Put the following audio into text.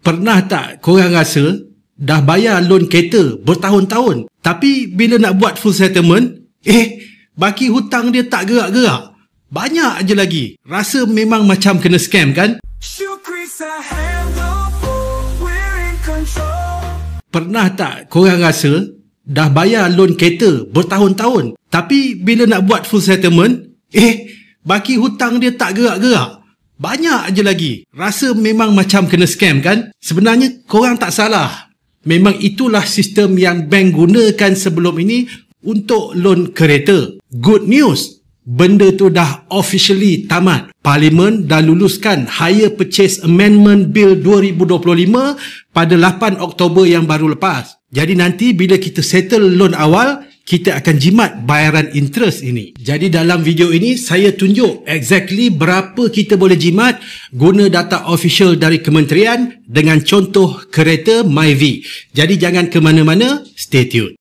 Pernah tak korang rasa dah bayar loan kereta bertahun-tahun, tapi bila nak buat full settlement, baki hutang dia tak gerak-gerak? Banyak je lagi. Rasa memang macam kena scam kan? Pernah tak korang rasa dah bayar loan kereta bertahun-tahun, tapi bila nak buat full settlement, baki hutang dia tak gerak-gerak? Banyak je lagi. Rasa memang macam kena scam kan? Sebenarnya korang tak salah. Memang itulah sistem yang bank gunakan sebelum ini untuk loan kereta. Good news, benda tu dah officially tamat. Parlimen dah luluskan Hire Purchase Amendment Bill 2025 pada 8 Oktober yang baru lepas. Jadi nanti bila kita settle loan awal, kita akan jimat bayaran interest ini. Jadi dalam video ini saya tunjuk exactly berapa kita boleh jimat guna data official dari kementerian dengan contoh kereta Myvi. Jadi jangan ke mana-mana, stay tune.